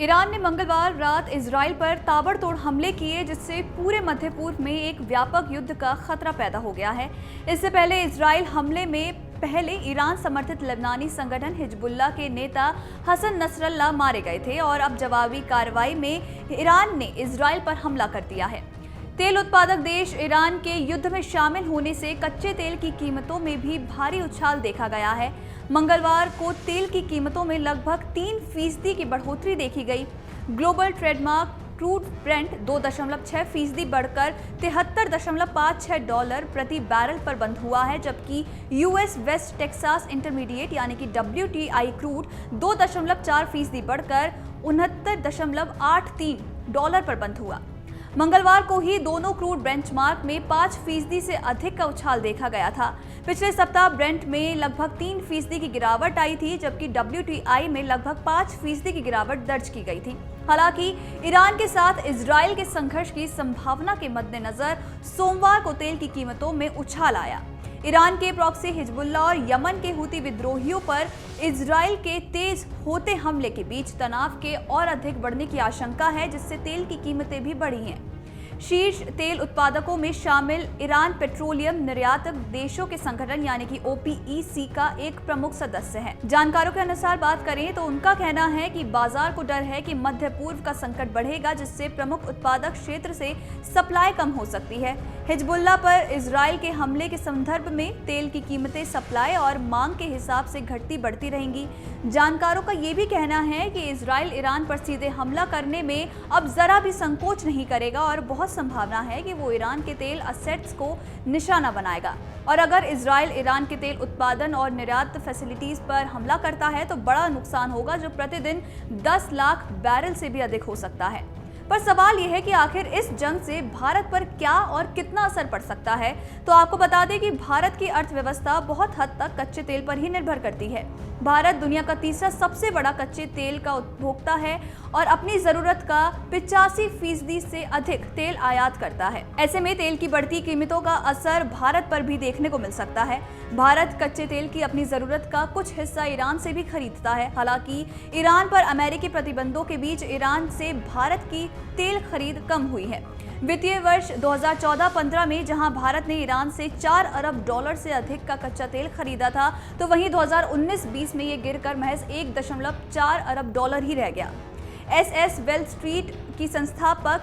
Iran ने मंगलवार रात इजराइल पर ताबड़तोड़ हमले किए, जिससे पूरे मध्य पूर्व में एक व्यापक युद्ध का खतरा पैदा हो गया है। इससे पहले इजराइल हमले में पहले ईरान समर्थित लेबनानी संगठन हिजबुल्लाह के नेता हसन नसरल्लाह मारे गए थे और अब जवाबी कार्रवाई में ईरान ने इजराइल पर हमला कर दिया है। तेल उत्पादक देश ईरान के युद्ध में शामिल होने से कच्चे तेल की कीमतों में भी भारी उछाल देखा गया है। मंगलवार को तेल की कीमतों में लगभग 3% की बढ़ोतरी देखी गई। ग्लोबल ट्रेडमार्क क्रूड ब्रेंट 2.6% बढ़कर $73.56 प्रति बैरल पर बंद हुआ है, जबकि यूएस वेस्ट टेक्सास इंटरमीडिएट यानी कि WTI क्रूड 2.4% बढ़कर $69.83 पर बंद हुआ। मंगलवार को ही दोनों क्रूड बेंचमार्क में 5% से अधिक का उछाल देखा गया था। पिछले सप्ताह ब्रेंट में लगभग 3% की गिरावट आई थी, जबकि WTI में लगभग 5% की गिरावट दर्ज की गई थी। हालांकि ईरान के साथ इजराइल के संघर्ष की संभावना के मद्देनजर सोमवार को तेल की कीमतों में उछाल आया। ईरान के प्रॉक्सी हिजबुल्लाह और यमन के हुती विद्रोहियों पर इजराइल के तेज होते हमले के बीच तनाव के और अधिक बढ़ने की आशंका है, जिससे तेल की कीमतें भी बढ़ी हैं। शीर्ष तेल उत्पादकों में शामिल ईरान पेट्रोलियम निर्यातक देशों के संगठन यानी कि OPEC का एक प्रमुख सदस्य है। जानकारों के अनुसार बात करें तो उनका कहना है कि बाजार को डर है कि मध्य पूर्व का संकट बढ़ेगा, जिससे प्रमुख उत्पादक क्षेत्र से सप्लाई कम हो सकती है। हिजबुल्लाह पर इजराइल के हमले के संदर्भ में तेल की कीमतें सप्लाई और मांग के हिसाब से घटती बढ़ती रहेंगी। जानकारों का ये भी कहना है कि इजराइल ईरान पर सीधे हमला करने में अब जरा भी संकोच नहीं करेगा और बहुत संभावना है कि वो ईरान के तेल असेट्स को निशाना बनाएगा। और अगर इजराइल ईरान के तेल उत्पादन और निर्यात फैसिलिटीज पर हमला करता है तो बड़ा नुकसान होगा, जो प्रतिदिन 10 लाख बैरल से भी अधिक हो सकता है। पर सवाल यह है कि आखिर इस जंग से भारत पर क्या और कितना असर पड़ सकता है। तो आपको बता दें कि भारत की अर्थव्यवस्था बहुत हद तक कच्चे तेल पर ही निर्भर करती है। भारत दुनिया का तीसरा सबसे बड़ा कच्चे तेल का उपभोक्ता है और अपनी जरूरत का 85% से अधिक तेल आयात करता है। ऐसे में तेल की बढ़ती कीमतों का असर भारत पर भी देखने को मिल सकता है। भारत कच्चे तेल की अपनी जरूरत का कुछ हिस्सा ईरान से भी खरीदता है। हालांकि ईरान पर अमेरिकी प्रतिबंधों के बीच ईरान से भारत की तेल खरीद कम हुई है। वित्तीय वर्ष 2014-15 में जहां भारत ने ईरान से $4 अरब से अधिक का कच्चा तेल खरीदा था, तो वहीं 2019-20 में ये गिरकर महज $1.4 अरब ही रह गया। SS वेल स्ट्रीट की संस्थापक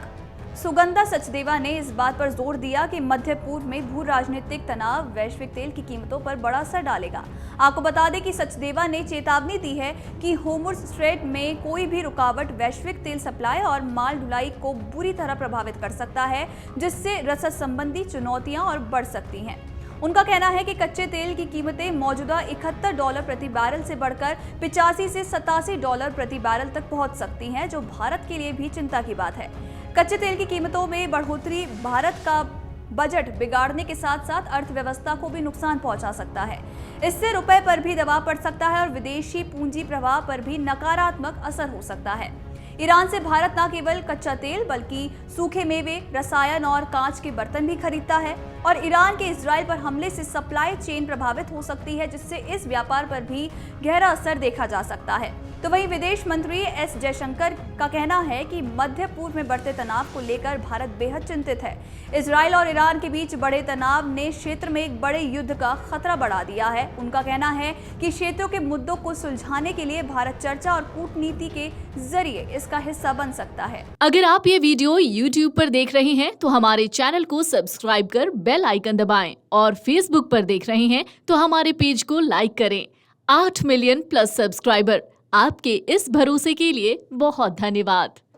सुगंधा सचदेवा ने इस बात पर जोर दिया कि मध्य पूर्व में भू राजनीतिक तनाव वैश्विक तेल की कीमतों पर बड़ा असर डालेगा। आपको बता दें कि सचदेवा ने चेतावनी दी है कि होर्मुज़ स्ट्रेट में कोई भी रुकावट वैश्विक तेल सप्लाई और माल ढुलाई को बुरी तरह प्रभावित कर सकता है, जिससे रसद संबंधी चुनौतियां और बढ़ सकती हैं। उनका कहना है कि कच्चे तेल की कीमतें मौजूदा $71 प्रति बैरल से बढ़कर $85 से $87 प्रति बैरल तक पहुंच सकती हैं, जो भारत के लिए भी चिंता की बात है। कच्चे तेल की कीमतों में बढ़ोतरी भारत का बजट बिगाड़ने के साथ साथ अर्थव्यवस्था को भी नुकसान पहुंचा सकता है। इससे रुपए पर भी दबाव पड़ सकता है और विदेशी पूंजी प्रवाह पर भी नकारात्मक असर हो सकता है। ईरान से भारत न केवल कच्चा तेल बल्कि सूखे मेवे, रसायन और कांच के बर्तन भी खरीदता है और ईरान के इजराइल पर हमले से सप्लाई चेन प्रभावित हो सकती है, जिससे इस व्यापार पर भी गहरा असर देखा जा सकता है। तो वहीं विदेश मंत्री S जयशंकर का कहना है कि मध्य पूर्व में बढ़ते तनाव को लेकर भारत बेहद चिंतित है। इजराइल और ईरान के बीच बढ़े तनाव ने क्षेत्र में एक बड़े युद्ध का खतरा बढ़ा दिया है। उनका कहना है कि क्षेत्रों के मुद्दों को सुलझाने के लिए भारत चर्चा और कूटनीति के जरिए इसका हिस्सा बन सकता है। अगर आप ये वीडियो YouTube पर देख रहे हैं तो हमारे चैनल को सब्सक्राइब कर बेल आइकन दबाएं और Facebook पर देख रहे हैं तो हमारे पेज को लाइक करें। 8 मिलियन प्लस सब्सक्राइबर, आपके इस भरोसे के लिए बहुत धन्यवाद।